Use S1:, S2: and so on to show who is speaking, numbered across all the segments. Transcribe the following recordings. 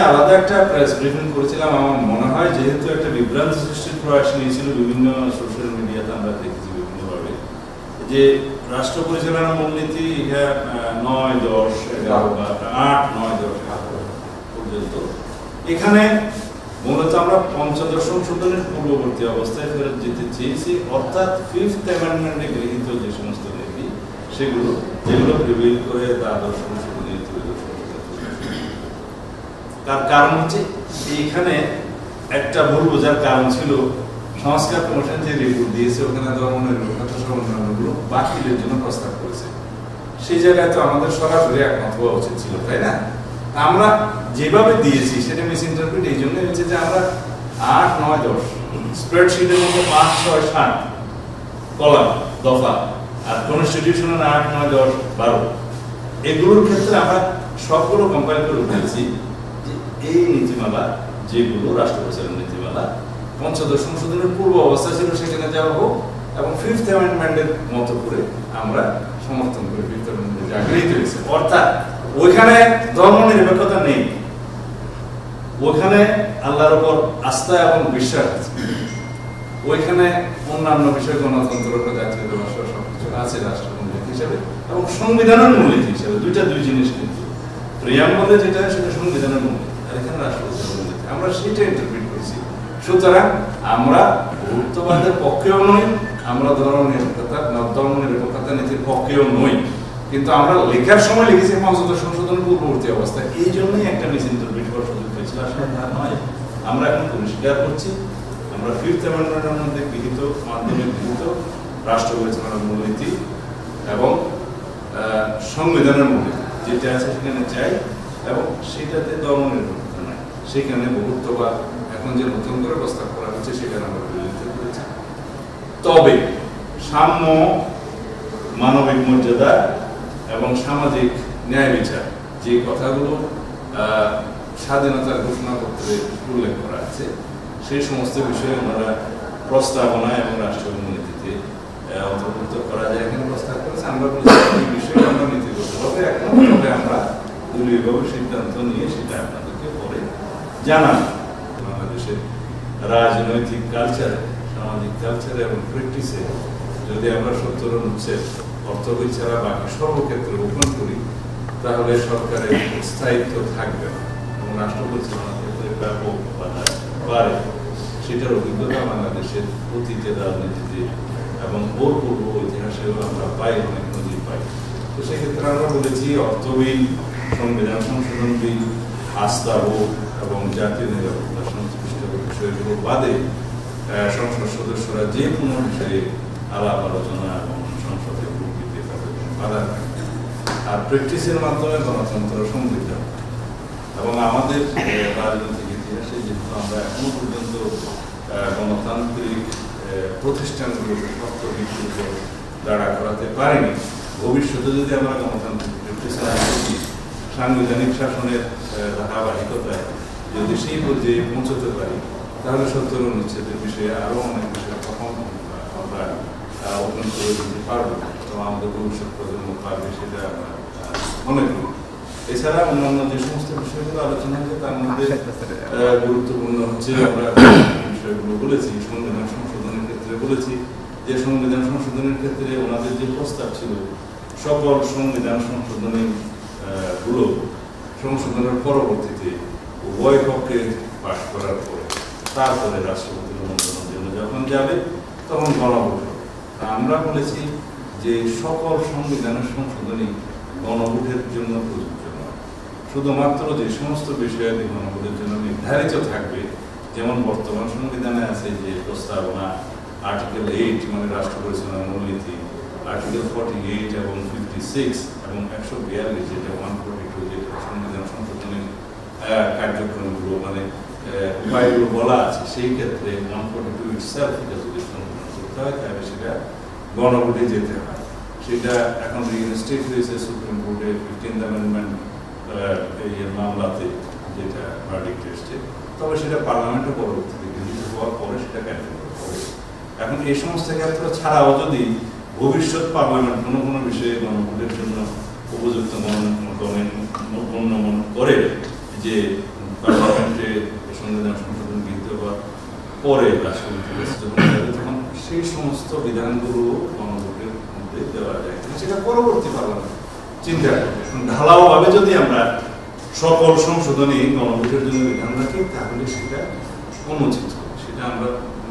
S1: আলাদা একটা press briefing করেছিলাম। আমার মনে হয় যেহেতু একটা বিভ্রান্তি সৃষ্টির প্রয়াস নিয়েছিল বিভিন্ন সোশ্যাল মিডিয়াতে, আমরা দেখেছি বিভিন্নভাবে যে রাষ্ট্র পরিচালনা মূলনীতি 9, 10, 11 বা 8, 9, 10, 11 পর্যন্ত, এখানে মূলত আমরা পঞ্চদশ সংশোধনের পূর্ববর্তী অবস্থায় ফেরত যেতে চেয়েছি, অর্থাৎ 5th অ্যামেন্ডমেন্টে গৃহীত যে সমস্ত নীতি সেগুলো যেগুলো প্রিভিল করে দ্বাদশ সংশোধনী ত্রয়োদশ সংশোধনী। তার কারণ হচ্ছে এইখানে একটা ভুল বোঝার কারণ ছিল, সংস্কার কমিশন যে রিপোর্ট দিয়েছে ওখানে ধর্মনিরপেক্ষতা সহ অন্যান্যগুলো বাতিলের জন্য প্রস্তাব করেছে। সেই জায়গায় তো আমাদের সরাসরি একমত হওয়া উচিত ছিল, তাই না? আমরা যেভাবে দিয়েছি সেটা মিস ইন্টারপ্রিট এই জন্য হচ্ছে যে আমরা 8, 9, 10 স্প্রেডশিটের মতো 5, 6, 7 কলাম দফা আর কনস্টিটিউশনের 8, 9, 10, 12 এগুলোর ক্ষেত্রে আমরা সবগুলো কম্পাইল করে উঠেছি যে এই নীতিমালা যেগুলো রাষ্ট্র পরিচালনা নীতিমালা পঞ্চদশ সংশোধনের পূর্ব অবস্থা ছিল সেখানে যাওয়া হোক, এবং 5th অ্যামেন্ডমেন্টের মতো করে আমরা সমর্থন করে 5th অ্যামেন্ডমেন্ট যা গৃহীত হয়েছে, অর্থাৎ ওইখানে ধর্মনিরপেক্ষতা নেই, ওইখানে আল্লাহর উপর আস্থা এবং বিশ্বাস আছে, ওইখানে অন্যান্য বিষয় গণতন্ত্র, জাতীয়তাবাদ সবকিছু আছে রাষ্ট্র মূলনীতি হিসেবে এবং সংবিধানের মূলনীতি হিসেবে। দুই জিনিস কিন্তু প্রিয়াম্বলে যেটা সেটা সংবিধানের মূলনীতি, আর এখানে রাষ্ট্রপতির মূলনীতি, আমরা সেটা ইন্টারপ্রিট করেছি। সুতরাং আমরা বহুত্ববাদের পক্ষেও নই, আমরা ধর্মনিরপেক্ষতা নীতির পক্ষেও নই, কিন্তু আমরা লেখার সময় লিখেছি পঞ্চদশ সংশোধনের পূর্ববর্তী অবস্থায়। এই জন্যই একটা মিস ইন্টারপ্রিট করার সুযোগ পেয়েছিল, আসলে তা নয়। আমরা এখন পরিষ্কার করছি আমরা 5th অ্যামেন্ডমেন্টের মধ্যে গৃহীত মাধ্যমে গৃহীত রাষ্ট্র পরিচালনার মূলনীতি এবং সংবিধানের মূলনীতি যেটা আছে সেখানে চাই, এবং সেটাতে ধর্মনিরপেক্ষতা নাই, সেখানে বহুত্ববাদ এখন যে নতুন করে প্রস্তাব করা হচ্ছে সেখানে আমরা বিরোধিতা করেছি। তবে সাম্য, মানবিক মর্যাদা এবং সামাজিক ন্যায় বিচার যে কথাগুলো স্বাধীনতার ঘোষণাপত্রে উল্লেখ করা আছে সেই সমস্ত বিষয়ে ওনারা প্রস্তাবনা এবং রাষ্ট্রীয় মূলনীতিতে অন্তর্ভুক্ত করা যায় এখানে প্রস্তাব করেছে। আমরা বলছি এই বিষয়ে আমরা নীতিগতভাবে একমত, আমরা দলীয়ভাবে সিদ্ধান্ত নিয়ে সেটা আপনাদেরকে পরে জানান। বাংলাদেশের রাজনৈতিক কালচারে, সামাজিক কালচারে এবং প্র্যাকটিসে যদি আমরা 70 অনুচ্ছেদ অর্থবই ছাড়া বাকি সর্বক্ষেত্রে রোপণ করি তাহলে সরকারের স্থায়িত্ব থাকবে না এবং রাষ্ট্র পরিচালনার ক্ষেত্রে ব্যাপক বাধা বাড়ে। সেটার অভিজ্ঞতা বাংলাদেশের অতীতের রাজনীতিতে এবং ওর পূর্ব ইতিহাসেও আমরা পাই, অনেক নজির পাই। তো সেক্ষেত্রে আমরা বলেছি অর্থ বিল, সংবিধান সংশোধন বিল, আস্থা ভোট এবং জাতীয় নিরাপত্তা সংশ্লিষ্ট বিষয়গুলো বাদে সংসদ সদস্যরা যে কোনো বিষয়ে আলাপ আলোচনা এবং সংসদে ভোট দিতে তাদের বাধা থাকবে। আর প্র্যাকটিসের মাধ্যমে গণতন্ত্র সমৃদ্ধ এবং আমাদের রাজনৈতিক ইতিহাসে যেহেতু আমরা এখনো পর্যন্ত গণতান্ত্রিক প্রতিষ্ঠানগুলোকে শক্ত ভিত্তির উপর দাঁড়া করাতে পারিনি, ভবিষ্যতে যদি আমরা গণতান্ত্রিক প্র্যাকটিসে আসি, সাংবিধানিক শাসনের ধারাবাহিকতায় যদি সেই পর্যায়ে পৌঁছতে পারি তাহলে 70 অনুচ্ছেদের বিষয়ে আরও অনেক বিষয় তখন আমরা ওপেন করে দিতে পারবো এবং আমাদের ভবিষ্যৎ প্রজন্ম পারবে সেটা আমরা মনে করি। এছাড়া অন্যান্য যে সমস্ত বিষয়গুলো আলোচনা হয়েছে তার মধ্যে গুরুত্বপূর্ণ হচ্ছে আমরা বিষয়গুলো বলেছি, সংবিধান সংশোধনের ক্ষেত্রে বলেছি যে সংবিধান সংশোধনের ক্ষেত্রে ওনাদের যে প্রস্তাব ছিল সকল সংবিধান সংশোধনী গুলো সংশোধনের পরবর্তীতে উভয় পক্ষে পাশ করার পরে তারপরে রাষ্ট্রপতির অনুমোদনের জন্য যখন যাবে তখন গণভোট হবে। আমরা বলেছি যে সকল সংবিধানের সংশোধনী গণভোটের জন্য প্রযোজ্য নয়, শুধুমাত্র যে সমস্ত বিষয়াদি গণভোটের জন্য নির্ধারিত থাকবে, যেমন বর্তমান সংবিধানে আছে যে প্রস্তাবনা আর্টিকেল 8 মানে রাষ্ট্র পরিচালনার মূলনীতি, আর্টিকেল 48 এবং 56 এবং 142 যেটা 142 যেটা সংবিধান সংশোধনের কার্যক্রমগুলো মানে উপায়গুলো বলা আছে, সেই ক্ষেত্রে 142 ইটসেলফ এটা যদি সংশোধন করতে হয় তাহলে সেটা গণভোটে যেতে হয়। সেটা এখন রিইনস্টেট হয়েছে সুপ্রিম কোর্টে 15th অ্যামেন্ডমেন্ট মামলাতে যেটা ভার্ডিক্ট এসছে, তবে সেটা পার্লামেন্টে পরবর্তীতে গৃহীত হওয়ার পরে সেটা কার্যকর হবে। এখন এই সমস্ত ক্ষেত্র ছাড়াও যদি ভবিষ্যৎ পার্লামেন্ট কোনো কোনো বিষয়ে গণভোটের জন্য উপযুক্ত গণ্য করে যে পার্লামেন্টে সংবিধান সংশোধন গৃহীত হওয়ার পরে রাষ্ট্রপতি তখন সেই সমস্ত বিধানগুলো গণভোটের মধ্যে দেওয়া যায়, সেটা পরবর্তী পার্লামেন্ট চিন্তা ঢালাওভাবে যদি আমরা সকল সংশোধনী গণভোটের জন্য বিধান রাখি তাহলে সেটা অনুচিত, সেটা আমরা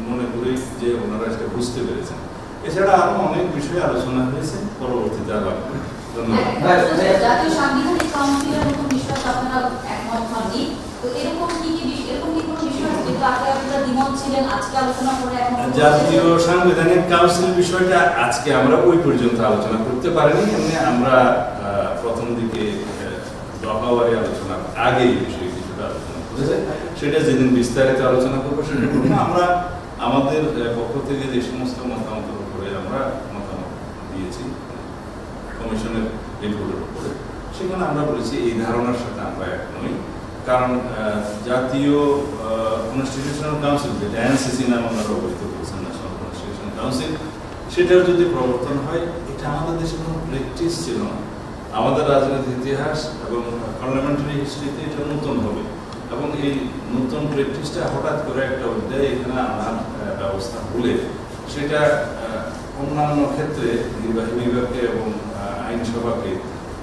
S1: মনে করি যে ওনারা সেটা বুঝতে পেরেছেন। এছাড়া আরো অনেক বিষয়ে আলোচনা হয়েছে, পরবর্তীতে আলাপ করি। ধন্যবাদ।
S2: জাতীয় সাংবিধানিক কাউন্সিলের মতো বিষয় আপনারা একমত হননি, তো এরকম কি কোনো বিষয় আছে যেটা আগে আপনারা দ্বিমত ছিলেন, আজকে আলোচনা করে একমত?
S1: জাতীয় সাংবিধানিক কাউন্সিল বিষয়টা আজকে আমরা ওই পর্যন্ত আলোচনা করতে পারিনি। এমনি আমরা প্রথম দিকে দফাওয়ারি আলোচনার আগে এই বিষয়ে কিছুটা আলোচনা করেছে, সেটা যেদিন বিস্তারিত আলোচনা করবো সেটা করবো। আমরা আমাদের পক্ষ থেকে যে সমস্ত মতামতের উপরে আমরা মতামত দিয়েছি কমিশনের রিপোর্টের উপরে, সেখানে আমরা বলেছি এই ধারণার সাথে আমরা এক নই। কারণ জাতীয় কনস্টিটিউশনাল কাউন্সিল, যেটা এনসিসি নাম আমরা অবহিত করেছেন, ন্যাশনাল কনস্টিটিউশনাল কাউন্সিল, সেটার যদি প্রবর্তন হয়, এটা আমাদের দেশে কোনো প্র্যাকটিস ছিল না। আমাদের রাজনৈতিক ইতিহাস এবং পার্লামেন্টারি হিস্ট্রিতে এটা নতুন হবে, এবং এই নতুন প্র্যাকটিসটা হঠাৎ করে একটা অধ্যায় এখানে আনার ব্যবস্থা হলে সেটা অন্যান্য ক্ষেত্রে নির্বাহী বিভাগকে এবং আইনসভাকে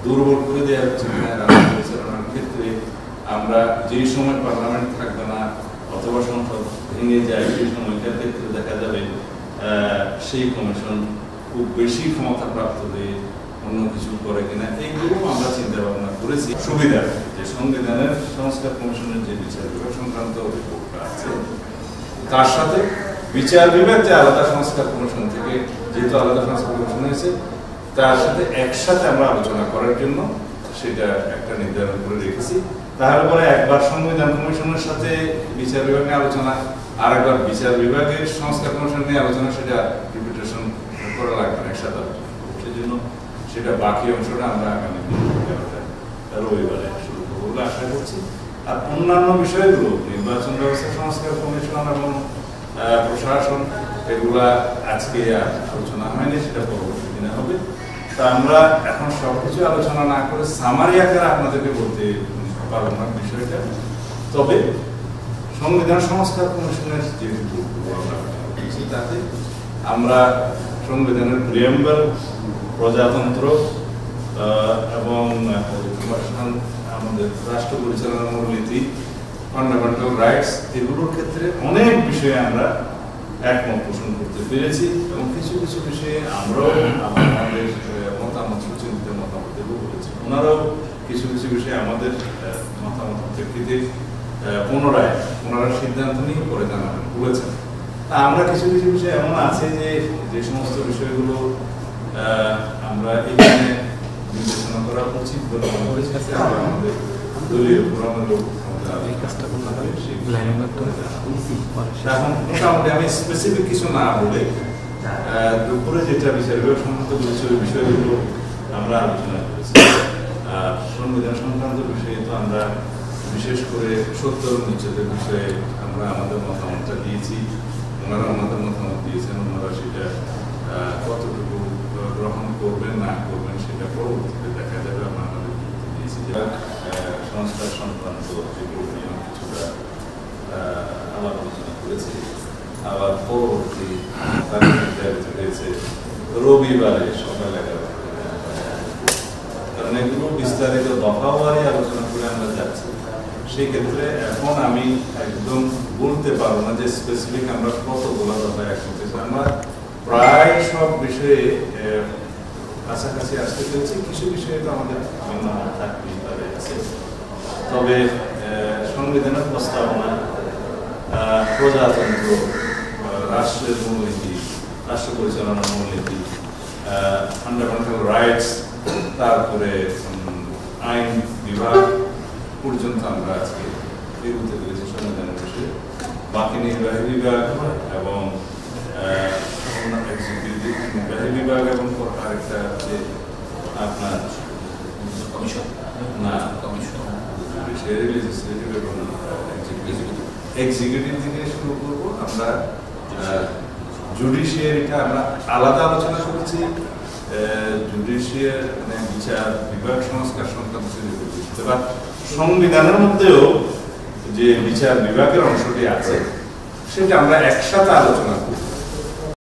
S1: দুর্বল করে দেওয়া হচ্ছে রাষ্ট্র পরিচালনার ক্ষেত্রে। আমরা যেই সময় পার্লামেন্ট থাকবে না অথবা সংসদ ভেঙে যায়, সেই সময়টার ক্ষেত্রে দেখা যাবে সেই কমিশন খুব বেশি ক্ষমতা প্রাপ্ত হয়ে অন্য কিছু করে কিনা, এইগুলো আমরা চিন্তা ভাবনা করেছি। সুবিধা যে সংবিধানের সংস্কার কমিশনের যে বিচার বিভাগ সংক্রান্ত রিপোর্টটা আছে, তার সাথে বিচার বিভাগ যে আলাদা সংস্কার কমিশন থেকে যেহেতু আলাদা সংস্কার কমিশন হয়েছে, তার সাথে একসাথে আমরা আলোচনা করার জন্য সেটা একটা নির্ধারণ করে রেখেছি। তাহলে পরে একবার সংবিধান কমিশনের সাথে বিচার বিভাগ নিয়ে আলোচনা, আর একবার বিচার বিভাগের সংস্কার কমিশন নিয়ে আলোচনা, সেটা রিপিটেশন করা লাগবে না, একসাথে আলোচনা। সেই জন্য সেটা বাকি অংশটা আমরা আগামী রবিবারে শুরু করবো বলে আশা করছি। আর অন্যান্য বিষয়গুলো নির্বাচন ব্যবস্থা সংস্কার কমিশন এবং প্রশাসন, এগুলা আজকে আলোচনা হয়নি, সেটা পরবর্তী দিনে হবে। তা আমরা এখন সবকিছু আলোচনা না করে সামারি আকারে আপনাদেরকে বলতে পারবো না বিষয়টা। তবে সংবিধান সংস্কার কমিশনের যে রিপোর্টগুলো আমরা তাতে আমরা সংবিধানের প্রিয়াম্বল, প্রজাতন্ত্র এবং আমাদের রাষ্ট্র পরিচালনার মূলনীতি, ফান্ডামেন্টাল রাইটস, এগুলোর ক্ষেত্রে অনেক বিষয়ে আমরা একমত পোষণ করতে পেরেছি, এবং কিছু কিছু বিষয়ে আমরাও আমাদের মতামত সুচিন্তিত মতামত দেব বলেছি। ওনারাও কিছু কিছু বিষয়ে আমাদের মতামত প্রেক্ষিতে পুনরায় সিদ্ধান্ত নিয়ে পরে জানাবেন বলেছেন। তা আমরা কিছু কিছু বিষয় এমন আছে যে সমস্ত বিষয়গুলো আমরা এখানে বিবেচনা করা উচিত বলে মনে করেছি। আমাদের দলীয় পুরানো এখন মোটামুটি আমি স্পেসিফিক কিছু না বলে দুপুরে যেটা বিচার বিভাগ সংক্রান্ত বলেছি ওই বিষয়গুলো আমরা আলোচনা করেছি। সংবিধান সংক্রান্ত বিষয়ে তো আমরা বিশেষ করে সত্য নিশ্চিতের বিষয়ে আমরা আমাদের মতামতটা দিয়েছি, ওনারা আমাদের মতামত দিয়েছেন। ওনারা সেটা কতটুকু গ্রহণ করবেন না করবেন সেটা পরবর্তীতে দেখা যাবে। আমরা আমাদের দিয়েছি যে সংস্কার সংক্রান্ত যেগুলো নিয়ে কিছুটা আলাপ আলোচনা করেছি। আবার পরবর্তী হয়েছে রবিবারে সকাল 11টা, কারণ এগুলো বিস্তারিত দফাওয়ারি আলোচনা করে আমরা যাচ্ছি। সেই ক্ষেত্রে এখন আমি একদম বলতে পারবো না যে স্পেসিফিক আমরা কতগুলো দফায় একসাথে। আমরা প্রায় সব বিষয়ে কাছাকাছি আসতে পেরেছি। কিছু বিষয়ে তো আমাদের ভিন্ন থাকতেই পারে আছে, তবে সংবিধানের প্রস্তাবনা, প্রজাতন্ত্র, রাষ্ট্রের মূলনীতি, রাষ্ট্র পরিচালনার মূলনীতি, ফান্ডামেন্টাল রাইটস, তারপরে আইন বিভাগ পর্যন্ত আমরা আজকে এগুতে পেরেছি সংবিধানের বিষয়ে। বাকি নির্বাহী বিভাগ এবং এক্সিকিউটিভ নির্বাহী বিভাগ এবং আরেকটা যে আপনার কমিশন না কমিশন এক্সিকিউটিভ থেকে শুরু করবো। আমরা জুডিশিয়ারিটা আমরা আলাদা আলোচনা করেছি। জুডিশিয়ার বিচার বিভাগ সংস্কার সংক্রান্ত সংবিধানের মধ্যেও যে বিচার বিভাগের অংশটি আছে সেটা আমরা একসাথে আলোচনা করব